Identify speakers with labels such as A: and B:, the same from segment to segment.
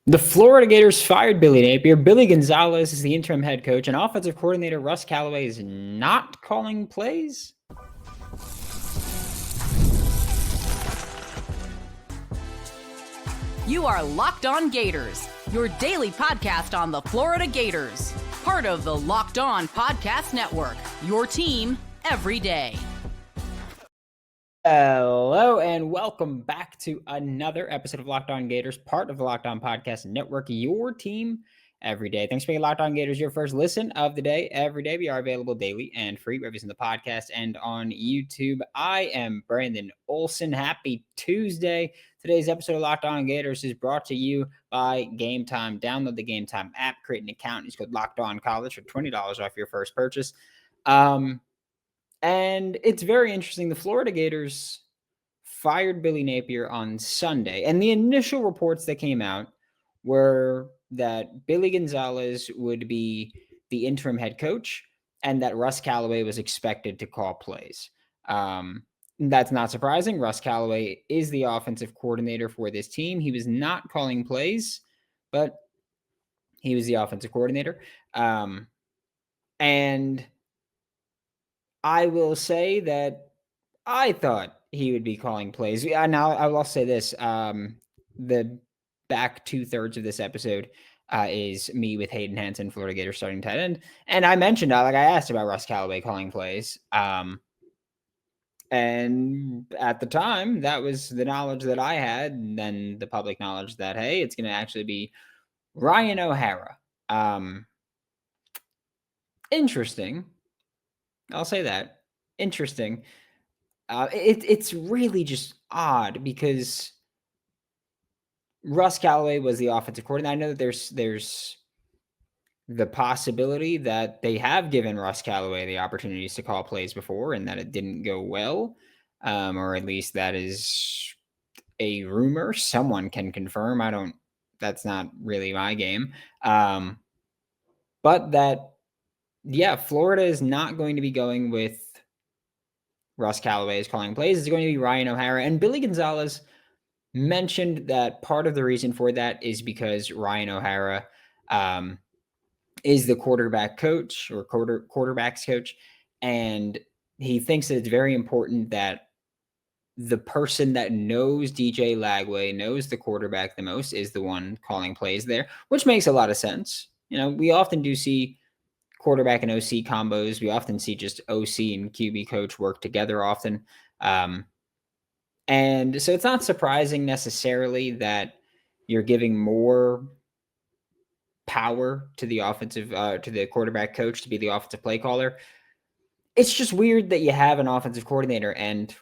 A: The Florida Gators fired Billy Napier. Billy Gonzalez is the interim head coach, and offensive coordinator Russ Callaway is not calling plays.
B: You are Locked On Gators, your daily podcast on the Florida Gators. Part of the Locked On Podcast Network, your team every day.
A: Hello, and welcome back to another episode of Locked On Gators, part of the Locked On Podcast Network, your team every day. Thanks for making Locked On Gators your first listen of the day every day. We are available daily and free wherever in the podcast and on YouTube. I am Brandon Olson. Happy Tuesday. Today's episode of Locked On Gators is brought to you by Game Time. Download the Game Time app, create an account, use code Locked On College for $20 off your first purchase. And it's very interesting. The Florida Gators fired Billy Napier on Sunday, and the initial reports that came out were that Billy Gonzalez would be the interim head coach and that Russ Callaway was expected to call plays. That's not surprising. Russ Callaway is the offensive coordinator for this team. He was not calling plays, but he was the offensive coordinator. And I will say that I thought he would be calling plays. Now, I will say this. The back 2/3 of this episode is me with Hayden Hansen, Florida Gators starting tight end. And I mentioned, I asked about Russ Callaway calling plays. And at the time, that was the knowledge that I had, and then the public knowledge that, hey, it's going to actually be Ryan O'Hara. Interesting. I'll say that. Interesting. It's really just odd because Russ Callaway was the offensive coordinator. I know that there's the possibility that they have given Russ Callaway the opportunities to call plays before and that it didn't go well, or at least that is a rumor. Someone can confirm. That's not really my game. But that, yeah, Florida is not going to be going with Russ Callaway is calling plays. It's going to be Ryan O'Hara. And Billy Gonzalez mentioned that part of the reason for that is because Ryan O'Hara is the quarterback coach or quarterbacks coach. And he thinks that it's very important that the person that knows DJ Lagway, knows the quarterback the most, is the one calling plays there, which makes a lot of sense. You know, we often do see quarterback and OC combos. We often see just OC and QB coach work together often. And so it's not surprising necessarily that you're giving more power to the to the quarterback coach to be the offensive play caller. It's just weird that you have an offensive coordinator and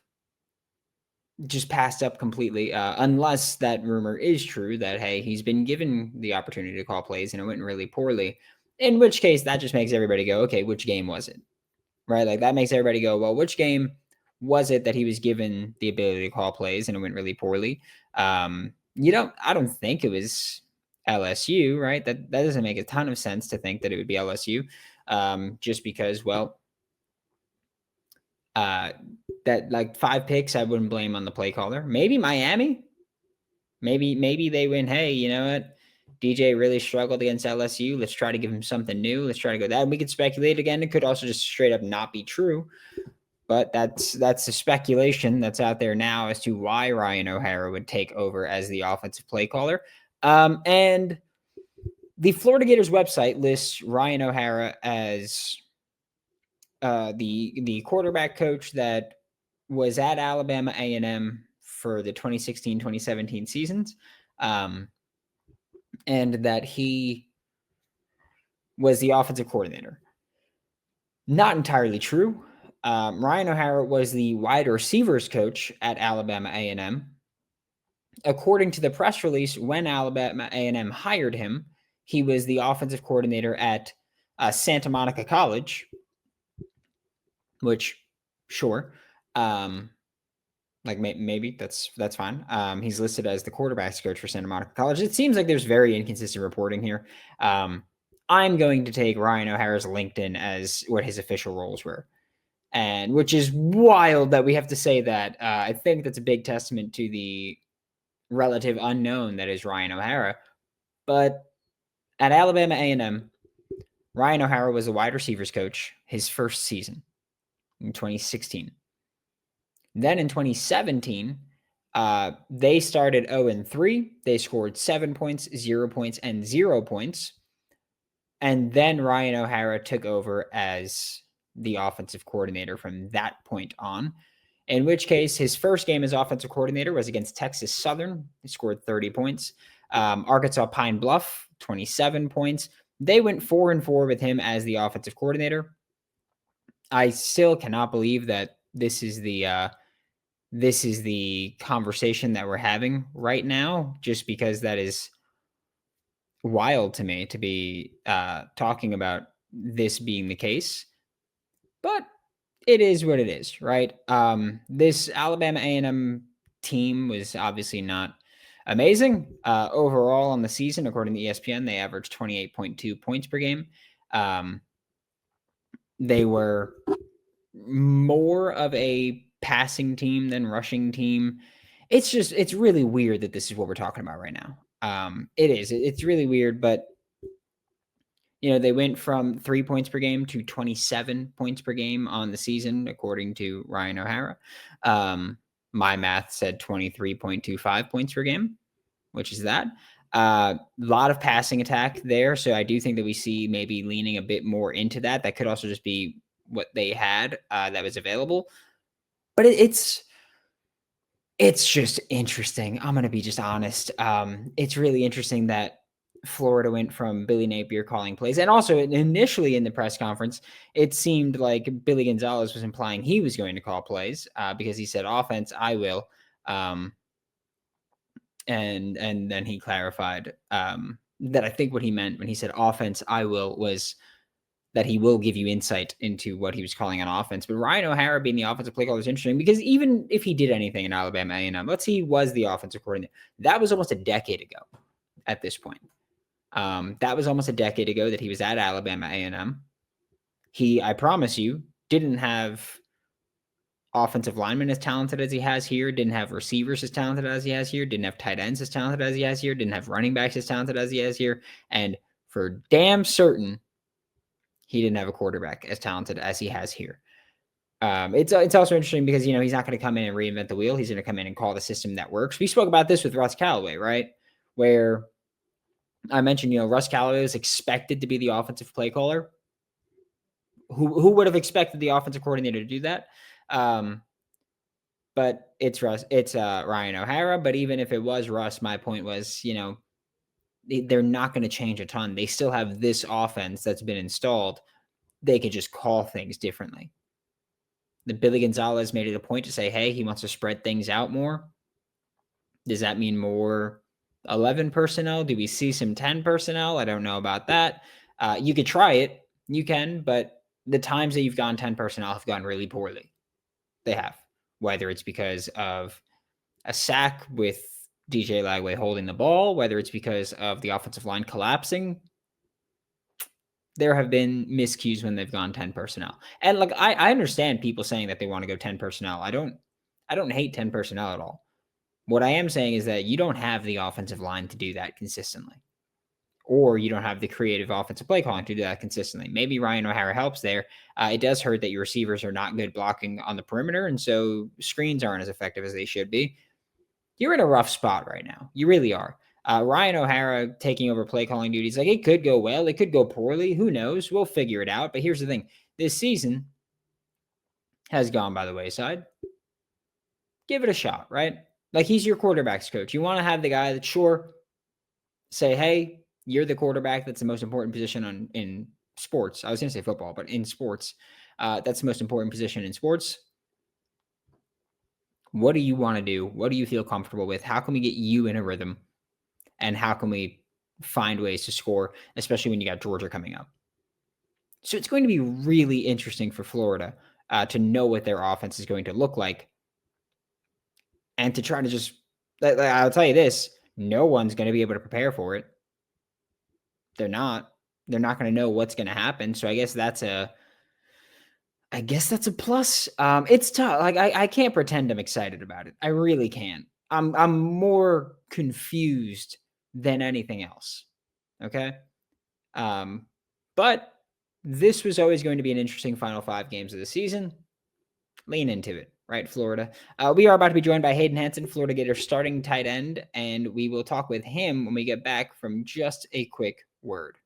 A: just passed up completely, unless that rumor is true that, hey, he's been given the opportunity to call plays and it went really poorly. In which case, that just makes everybody go, okay, which game was it? Right? Like that makes everybody go, well, which game was it that he was given the ability to call plays and it went really poorly? I don't think it was LSU, right? That doesn't make a ton of sense to think that it would be LSU, just because, well, that like 5 picks, I wouldn't blame on the play caller. Maybe Miami. Maybe they win. Hey, you know what? DJ really struggled against LSU. Let's try to give him something new. Let's try to go that. And we could speculate again. It could also just straight up not be true. But that's the speculation that's out there now as to why Ryan O'Hara would take over as the offensive play caller. And the Florida Gators website lists Ryan O'Hara as the quarterback coach that was at Alabama A&M for the 2016-2017 seasons, and that he was the offensive coordinator. Not entirely true. Ryan O'Hara was the wide receivers coach at Alabama A&M. According to the press release, when Alabama A&M hired him, he was the offensive coordinator at Santa Monica College, which, sure, maybe that's fine. He's listed as the quarterbacks coach for Santa Monica College. It seems like there's very inconsistent reporting here. I'm going to take Ryan O'Hara's LinkedIn as what his official roles were, and which is wild that we have to say that. I think that's a big testament to the relative unknown that is Ryan O'Hara. But at Alabama A&M, Ryan O'Hara was the wide receivers coach his first season in 2016. Then in 2017, they started 0-3. They scored 7 points, 0 points, and 0 points. And then Ryan O'Hara took over as the offensive coordinator from that point on, in which case his first game as offensive coordinator was against Texas Southern. He scored 30 points. Arkansas Pine Bluff, 27 points. They went 4-4 with him as the offensive coordinator. I still cannot believe that this is the conversation that we're having right now, just because that is wild to me to be talking about this being the case. But it is what it is, right? This Alabama A&M team was obviously not amazing. Overall on the season, according to ESPN, they averaged 28.2 points per game. They were more of a passing team than rushing team. It's really weird that this is what we're talking about right now. It's really weird, but they went from 3 points per game to 27 points per game on the season, according to Ryan O'Hara. My math said 23.25 points per game, which is that. A lot of passing attack there. So I do think that we see maybe leaning a bit more into that. That could also just be what they had that was available. But it's just interesting. I'm going to be just honest. It's really interesting that Florida went from Billy Napier calling plays. And also initially in the press conference, it seemed like Billy Gonzalez was implying he was going to call plays because he said offense, I will. And then he clarified that I think what he meant when he said offense, I will, was that he will give you insight into what he was calling on offense. But Ryan O'Hara being the offensive play caller is interesting because even if he did anything in Alabama A&M, let's say he was the offensive coordinator, that was almost a decade ago at this point. That was almost a decade ago that he was at Alabama A&M. He, I promise you, didn't have offensive linemen as talented as he has here, didn't have receivers as talented as he has here, didn't have tight ends as talented as he has here, didn't have running backs as talented as he has here, and for damn certain, he didn't have a quarterback as talented as he has here. It's also interesting because, he's not going to come in and reinvent the wheel. He's going to come in and call the system that works. We spoke about this with Russ Callaway, right? Where I mentioned, Russ Callaway was expected to be the offensive play caller. Who would have expected the offensive coordinator to do that? But it's Ryan O'Hara. But even if it was Russ, my point was, they're not going to change a ton. They still have this offense that's been installed. They could just call things differently. The Billy Gonzalez made it a point to say, hey, he wants to spread things out more. Does that mean more 11 personnel? Do we see some 10 personnel? I don't know about that. You could try it. You can, but the times that you've gone 10 personnel have gone really poorly. They have. Whether it's because of a sack with DJ Lagway holding the ball, whether it's because of the offensive line collapsing, there have been miscues when they've gone 10 personnel. And I understand people saying that they want to go 10 personnel. I don't hate 10 personnel at all. What I am saying is that you don't have the offensive line to do that consistently. Or you don't have the creative offensive play calling to do that consistently. Maybe Ryan O'Hara helps there. It does hurt that your receivers are not good blocking on the perimeter, and so screens aren't as effective as they should be. You're in a rough spot right now. You really are. Ryan O'Hara taking over play calling duties, it could go well. It could go poorly. Who knows? We'll figure it out. But here's the thing. This season has gone by the wayside. Give it a shot, right? He's your quarterback's coach. You want to have the guy that, sure, say, hey, you're the quarterback. That's the most important position in sports. I was going to say football, but in sports, that's the most important position in sports. What do you want to do? What do you feel comfortable with? How can we get you in a rhythm? And how can we find ways to score, especially when you got Georgia coming up? So it's going to be really interesting for Florida to know what their offense is going to look like. And to try to just, I'll tell you this, no one's going to be able to prepare for it. They're not going to know what's going to happen. So I guess that's a plus. It's tough. I can't pretend I'm excited about it. I really can't. I'm more confused than anything else. Okay. But this was always going to be an interesting final 5 games of the season. Lean into it, right, Florida? We are about to be joined by Hayden Hansen, Florida Gators starting tight end, and we will talk with him when we get back from just a quick word.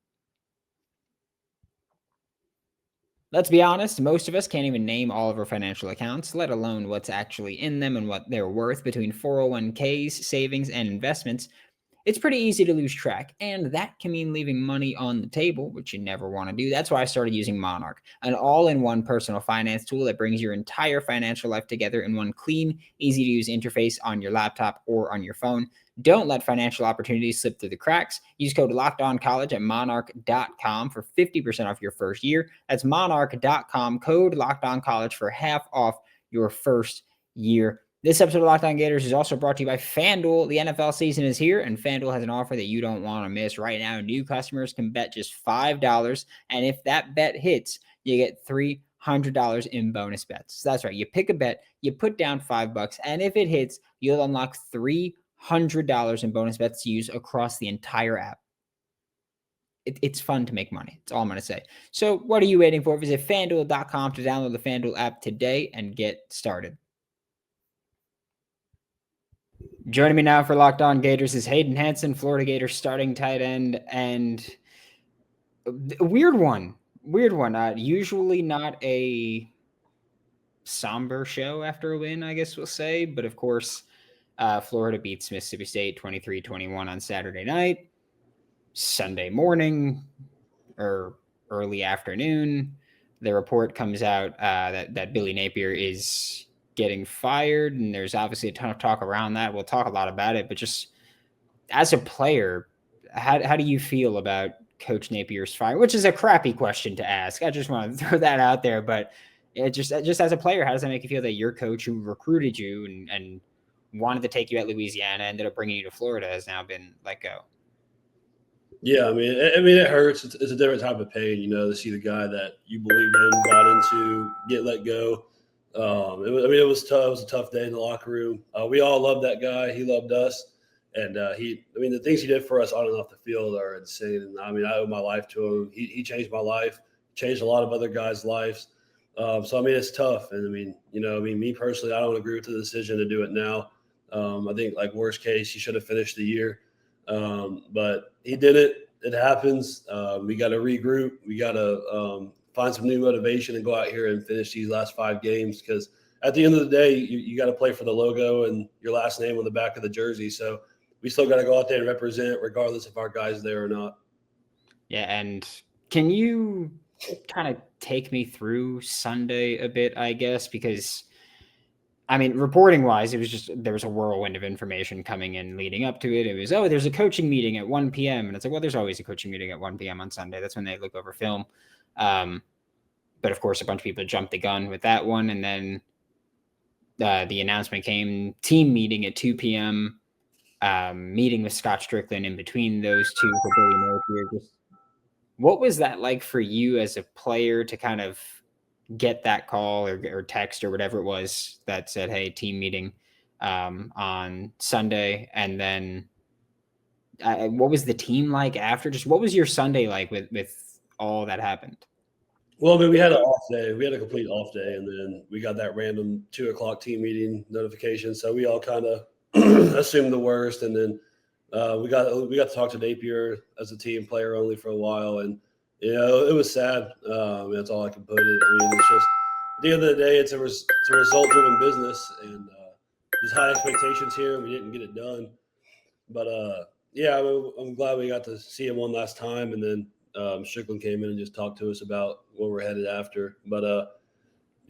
A: Let's be honest, most of us can't even name all of our financial accounts, let alone what's actually in them and what they're worth between 401ks, savings, and investments. It's pretty easy to lose track, and that can mean leaving money on the table, which you never want to do. That's why I started using Monarch, an all-in-one personal finance tool that brings your entire financial life together in one clean, easy-to-use interface on your laptop or on your phone. Don't let financial opportunities slip through the cracks. Use code LOCKEDONCollege at monarch.com for 50% off your first year. That's monarch.com, code LOCKEDONCollege for half off your first year. This episode of Locked On Gators is also brought to you by FanDuel. The NFL season is here, and FanDuel has an offer that you don't want to miss. Right now, new customers can bet just $5, and if that bet hits, you get $300 in bonus bets. So that's right. You pick a bet, you put down $5, and if it hits, you'll unlock $300 in bonus bets to use across the entire app. It's fun to make money. That's all I'm going to say. So what are you waiting for? Visit FanDuel.com to download the FanDuel app today and get started. Joining me now for Locked On Gators is Hayden Hansen, Florida Gators starting tight end, and a weird one. Usually not a somber show after a win, I guess we'll say, but of course, Florida beats Mississippi State 23-21 on Saturday night. Sunday morning or early afternoon, the report comes out that Billy Napier is getting fired, and there's obviously a ton of talk around that. We'll talk a lot about it, but just as a player, how do you feel about Coach Napier's fire? Which is a crappy question to ask. I just want to throw that out there, but it just as a player, how does that make you feel that your coach who recruited you and wanted to take you at Louisiana, ended up bringing you to Florida, has now been let go?
C: Yeah, I mean, it hurts. It's a different type of pain, to see the guy that you believed in, bought into, get let go. It was tough. It was a tough day in the locker room. We all loved that guy. He loved us. And the things he did for us on and off the field are insane. And I owe my life to him. He changed my life, changed a lot of other guys' lives. It's tough. And me personally, I don't agree with the decision to do it now. I think worst case, he should have finished the year. But he did it. It happens. We got to regroup. We got to find some new motivation and go out here and finish these last 5 games, because at the end of the day, you got to play for the logo and your last name on the back of the jersey. So we still got to go out there and represent, regardless if our guy's there or not.
A: Yeah, and can you kind of take me through Sunday a bit, I guess, because reporting wise, there was a whirlwind of information coming in leading up to it. It was, there's a coaching meeting at 1 p.m. And it's like, well, there's always a coaching meeting at 1 p.m. on Sunday. That's when they look over film. But of course, a bunch of people jumped the gun with that one. And then the announcement came, team meeting at 2 p.m., meeting with Scott Strickland in between those two for Billy Napier. What was that like for you as a player to kind of get that call or text or whatever it was that said, hey, team meeting on Sunday? And then what was the team like after? Just what was your Sunday like with all that happened?
C: Well, we had an off day. We had a complete off day, and then we got that random 2:00 team meeting notification. So we all kind of assumed the worst, and then we got to talk to Napier as a team, player only, for a while, and it was sad. That's all I can put it. It's just at the end of the day, it's a result-driven business, and there's high expectations here, and we didn't get it done. But I'm glad we got to see him one last time, and then Strickland came in and just talked to us about where we're headed after. But I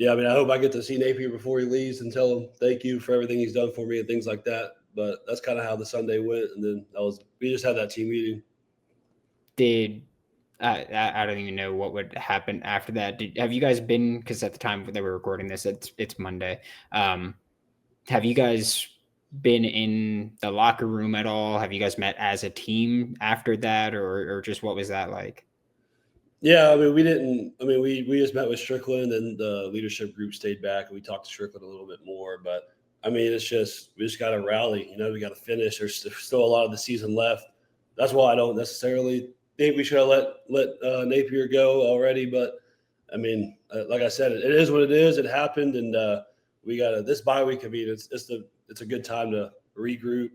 C: hope I get to see Napier before he leaves and tell him thank you for everything he's done for me and things like that. But that's kind of how the Sunday went, and then we just had that team meeting.
A: I don't even know what would happen after that. Have you guys been, because at the time that we're recording this, it's Monday. Have you guys been in the locker room at all? Have you guys met as a team after that, or just what was that like?
C: Yeah, we didn't. We just met with Strickland, and the leadership group stayed back, and we talked to Strickland a little bit more. But it's just, we just got to rally. We got to finish. There's still a lot of the season left. That's why I don't necessarily think we should have let Napier go already, but I mean, like I said, it is what it is. It happened, and we got this bye week. I mean, it's a good time to regroup,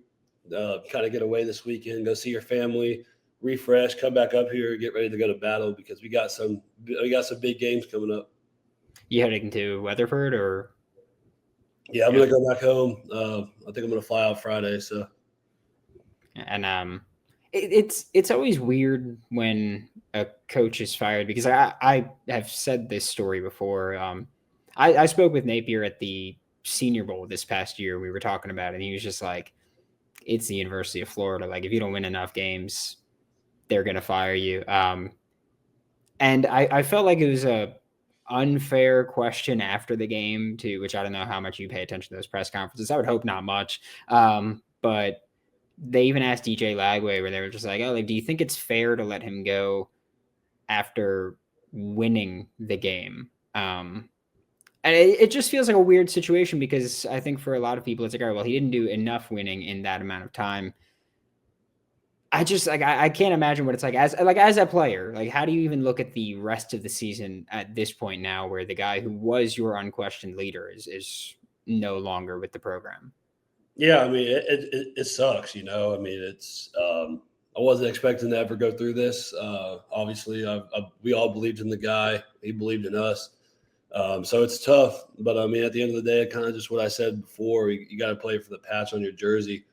C: kind of get away this weekend, go see your family, refresh, come back up here, get ready to go to battle because we got some big games coming up.
A: You heading to Weatherford or?
C: Yeah, I'm gonna go back home. I think I'm gonna fly out Friday. So,
A: and it's always weird when a coach is fired because I have said this story before. I spoke with Napier at the Senior Bowl this past year. We were talking about it, and he was just like, "It's the University of Florida. Like, if you don't win enough games, they're gonna fire you." And I felt like it was a unfair question after the game too, which I don't know how much you pay attention to those press conferences. I would hope not much. But they even asked DJ Lagway where they were just like, "Oh, like, do you think it's fair to let him go after winning the game?" And it just feels like a weird situation because I think for a lot of people, it's like, all right, well, he didn't do enough winning in that amount of time. I just like I can't imagine what it's like as a player. Like, how do you even look at the rest of the season at this point now, where the guy who was your unquestioned leader is no longer with the program?
C: Yeah, I mean, it sucks. You know, I mean, it's I wasn't expecting to ever go through this. Obviously, we all believed in the guy. He believed in us. So it's tough. But I mean, at the end of the day, kind of just what I said before. You got to play for the patch on your jersey.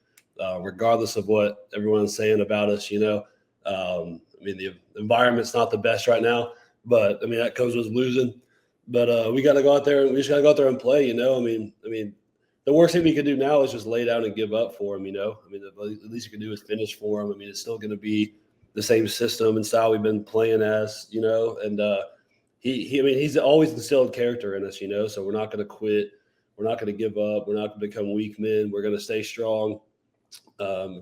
C: Regardless of what everyone's saying about us, you know. I mean, the environment's not the best right now, but I mean, that comes with losing. But we got to go out there and we just got to go out there and play, you know. I mean, the worst thing we could do now is just lay down and give up for him, you know. I mean, the least you can do is finish for him. I mean, it's still going to be the same system and style we've been playing as, you know. And I mean, he's always instilled character in us, you know. So we're not going to quit. We're not going to give up. We're not going to become weak men. We're going to stay strong.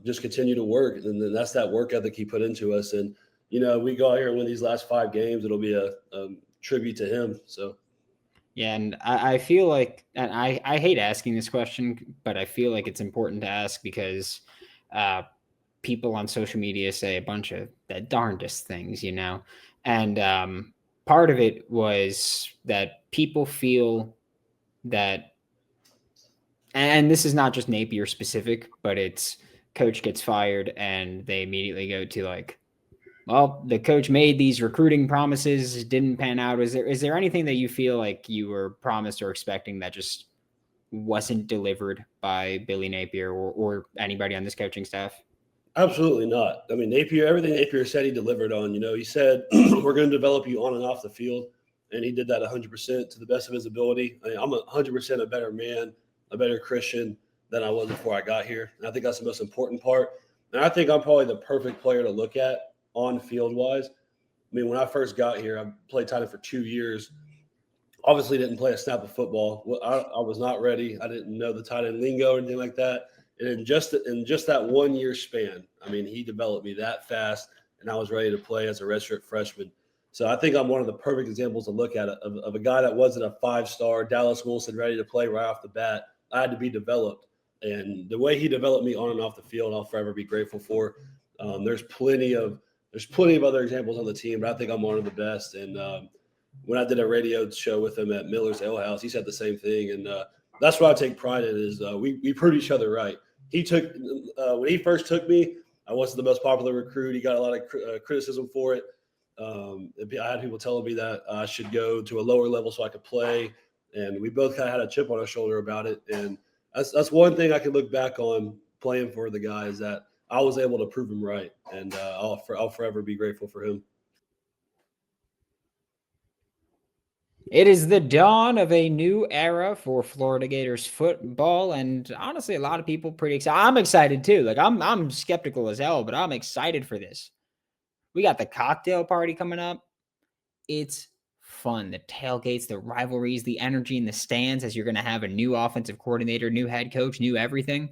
C: Just continue to work, and then that's that work ethic he put into us. And you know, we go out here and win these last 5 games, it'll be a tribute to him. So
A: yeah, and I feel like, and I hate asking this question, but I feel like it's important to ask because people on social media say a bunch of the darndest things, you know. And part of it was that people feel that, and this is not just Napier specific, but it's coach gets fired and they immediately go to like, well, the coach made these recruiting promises, didn't pan out. Is there anything that you feel like you were promised or expecting that just wasn't delivered by Billy Napier or anybody on this coaching staff?
C: absolutely not. I mean, everything Napier said he delivered on. You know, he said we're going to develop you on and off the field, and he did that 100% to the best of his ability. I mean, I'm 100% a better man, a better Christian than I was before I got here. And I think that's the most important part. And I think I'm probably the perfect player to look at on field wise. I mean, when I first got here, I played tight end for 2 years. Obviously didn't play a snap of football. I was not ready. I didn't know the tight end lingo or anything like that. And in just that 1 year span, I mean, he developed me that fast, and I was ready to play as a redshirt freshman. So I think I'm one of the perfect examples to look at of a guy that wasn't a 5-star, Dallas Wilson, ready to play right off the bat. I had to be developed. And the way he developed me on and off the field, I'll forever be grateful for. There's plenty of other examples on the team, but I think I'm one of the best. And when I did a radio show with him at Miller's Ale House, he said the same thing. And that's what I take pride in is we proved each other right. He took when he first took me, I wasn't the most popular recruit. He got a lot of criticism for it. I had people telling me that I should go to a lower level so I could play. And we both kind of had a chip on our shoulder about it. And that's one thing I can look back on playing for the guy is that I was able to prove him right. And I'll forever be grateful for him.
A: It is the dawn of a new era for Florida Gators football, and honestly, a lot of people pretty excited. I'm excited too. Like I'm skeptical as hell, but I'm excited for this. We got the cocktail party coming up. It's fun. The tailgates, the rivalries, the energy in the stands as you're going to have a new offensive coordinator, new head coach, new everything.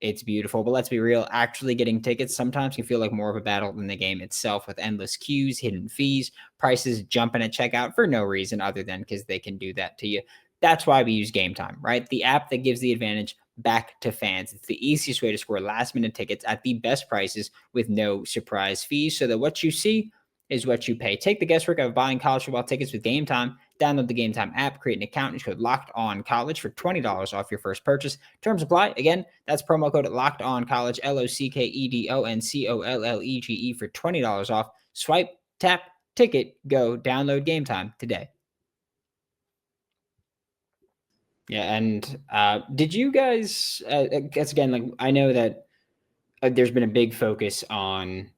A: It's beautiful, but let's be real. Actually getting tickets sometimes can feel like more of a battle than the game itself with endless queues, hidden fees, prices jumping at checkout for no reason other than because they can do that to you. That's why we use Game Time, right? The app that gives the advantage back to fans. It's the easiest way to score last-minute tickets at the best prices with no surprise fees, so that what you see is what you pay. Take the guesswork of buying college football tickets with Game Time. Download the Game Time app, create an account, and code LOCKEDONCollege for $20 off your first purchase. Terms apply. Again, that's promo code LOCKEDONCollege, LOCKEDONCOLLEGE for $20 off. Swipe, tap, ticket, go. Download Game Time today. Yeah, and did you guys, guess again, like I know that there's been a big focus on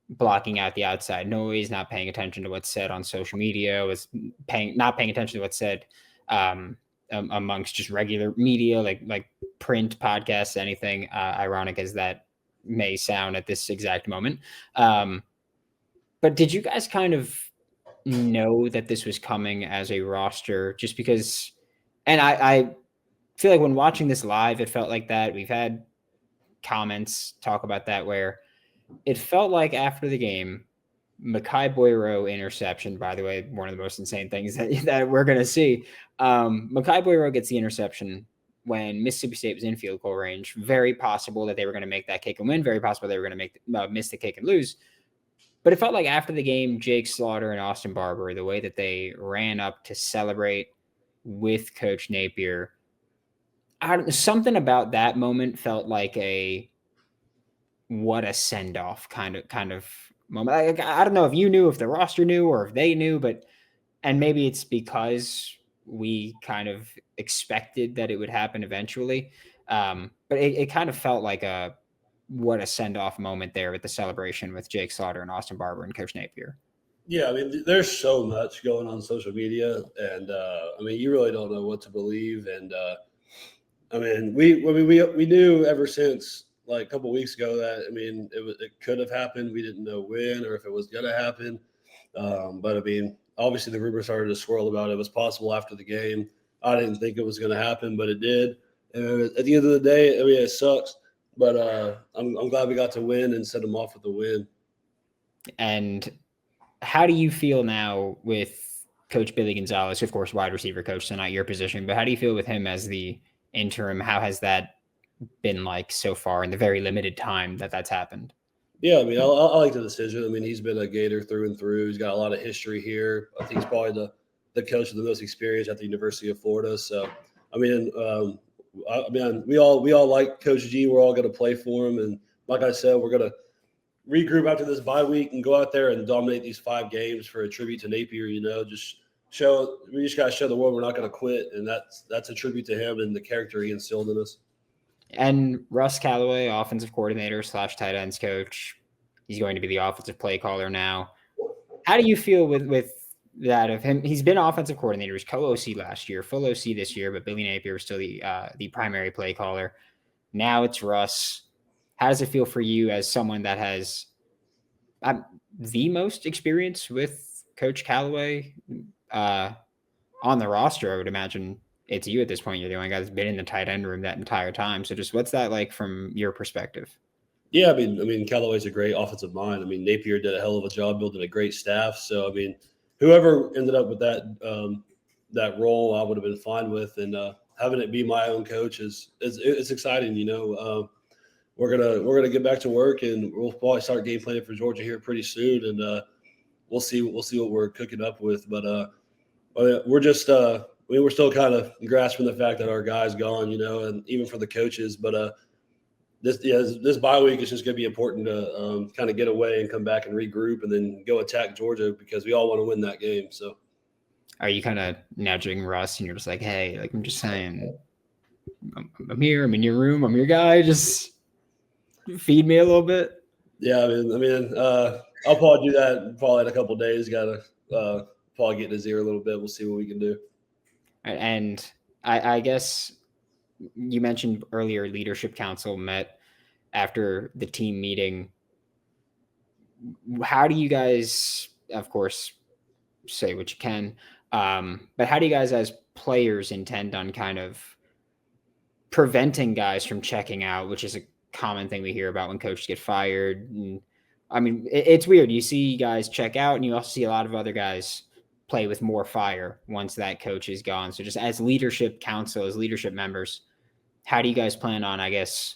A: blocking out the outside noise, not paying attention to what's said on social media, not paying attention to what's said amongst just regular media, like print, podcasts, anything, ironic as that may sound at this exact moment. But did you guys kind of know that this was coming as a roster? Just because, and I feel like when watching this live, it felt like that. We've had comments talk about that where it felt like after the game, Mekhi Boyro interception, by the way, one of the most insane things that we're going to see. Mekhi Boyro gets the interception when Mississippi State was in field goal range. Very possible that they were going to make that kick and win. Very possible they were going to miss the kick and lose. But it felt like after the game, Jake Slaughter and Austin Barber, the way that they ran up to celebrate with Coach Napier, something about that moment felt like what a send-off kind of moment. I don't know if you knew, if the roster knew, or if they knew, and maybe it's because we kind of expected that it would happen eventually. But it kind of felt like what a send-off moment there with the celebration with Jake Slaughter and Austin Barber and Coach Napier.
C: Yeah, I mean, there's so much going on social media, and I mean, you really don't know what to believe. And I mean, we knew ever since like a couple of weeks ago that, I mean, it could have happened. We didn't know when or if it was going to happen. But I mean, obviously the rumors started to swirl about it. It was possible after the game. I didn't think it was going to happen, but it did. And at the end of the day, I mean, it sucks. But I'm glad we got to win and set them off with the win.
A: And how do you feel now with Coach Billy Gonzalez, of course, wide receiver coach, so not your position, but how do you feel with him as the interim? How has that been like so far in the very limited time that's happened?
C: Yeah, I mean, I like the decision. I mean, he's been a Gator through and through. He's got a lot of history here. I think he's probably the coach with the most experience at the University of Florida. So, I mean, we all like Coach G. We're all going to play for him. And like I said, we're going to regroup after this bye week and go out there and dominate these 5 games for a tribute to Napier. You know, we just got to show the world we're not going to quit. And that's a tribute to him and the character he instilled in us.
A: And Russ Callaway, offensive coordinator / tight ends coach, he's going to be the offensive play caller now. How do you feel with that of him? He's been offensive coordinator. He was co-OC last year, full OC this year, but Billy Napier was still the primary play caller. Now it's Russ. How does it feel for you as someone that has the most experience with Coach Callaway on the roster? I would imagine it's you at this point. You're the only guy that's been in the tight end room that entire time. So just what's that like from your perspective? Yeah,
C: I mean, Callaway's a great offensive mind. I mean, Napier did a hell of a job building a great staff. So, I mean, whoever ended up with that role, I would have been fine with. And having it be my own coach it's exciting. You know, we're gonna get back to work, and we'll probably start game planning for Georgia here pretty soon, and we'll see what we're cooking up with. But we're just we're still kind of grasping the fact that our guy's gone, you know, and even for the coaches. But this bye week is just going to be important to kind of get away and come back and regroup and then go attack Georgia because we all want to win that game. So,
A: are you kind of nudging Russ and you're just like, hey, like I'm just saying, I'm here, I'm in your room, I'm your guy, just feed me a little bit?
C: Yeah, I mean, I'll probably do that probably in a couple of days. Got to probably get in his ear a little bit. We'll see what we can do.
A: And I guess you mentioned earlier Leadership Council met after the team meeting. How do you guys, of course, say what you can, but how do you guys as players intend on kind of preventing guys from checking out, which is a common thing we hear about when coaches get fired? And, I mean, it's weird. You see guys check out, and you also see a lot of other guys play with more fire once that coach is gone. So just as leadership council, as leadership members, how do you guys plan on, I guess,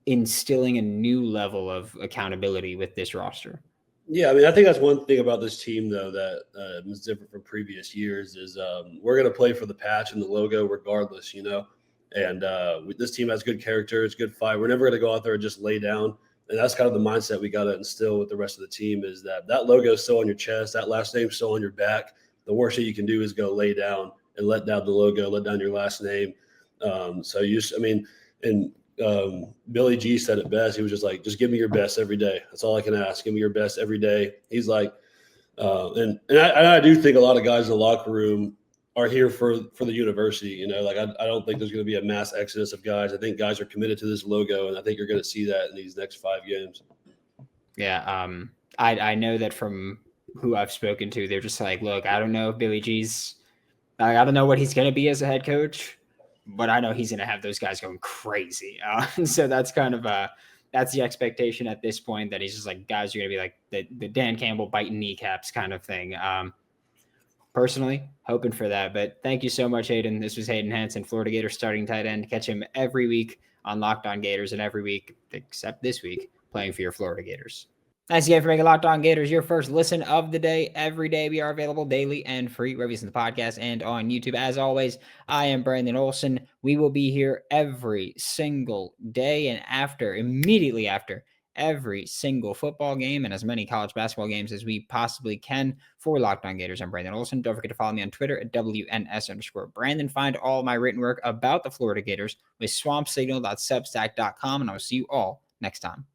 A: instilling a new level of accountability with this roster?
C: Yeah, I mean, I think that's one thing about this team, though, that is different from previous years is we're going to play for the patch and the logo regardless, And this team has good character. It's good fight. We're never going to go out there and just lay down. And that's kind of the mindset we got to instill with the rest of the team is that logo is still on your chest. That last name is still on your back. The worst thing you can do is go lay down and let down the logo, let down your last name. Billy G said it best. He was just like, just give me your best every day. That's all I can ask. Give me your best every day. He's like, I do think a lot of guys in the locker room are here for the university. I don't think there's going to be a mass exodus of guys. I think guys are committed to this logo, and I think you're going to see that in these next 5 games.
A: Yeah. I know that from who I've spoken to, they're just like, look, I don't know if Billy G's, I don't know what he's going to be as a head coach, but I know he's going to have those guys going crazy. So that's kind of that's the expectation at this point, that he's just like, guys are going to be like the Dan Campbell biting kneecaps kind of thing. Personally, hoping for that. But thank you so much, Hayden. This was Hayden Hansen, Florida Gators starting tight end. Catch him every week on Locked On Gators, and every week, except this week, playing for your Florida Gators. Thanks again for making Locked On Gators your first listen of the day. Every day we are available daily and free, wherever you listen to the podcast and on YouTube. As always, I am Brandon Olson. We will be here every single day and immediately after every single football game and as many college basketball games as we possibly can for Locked On Gators. I'm Brandon Olson. Don't forget to follow me on Twitter at WNS_Brandon. Find all my written work about the Florida Gators with swampsignal.substack.com, and I will see you all next time.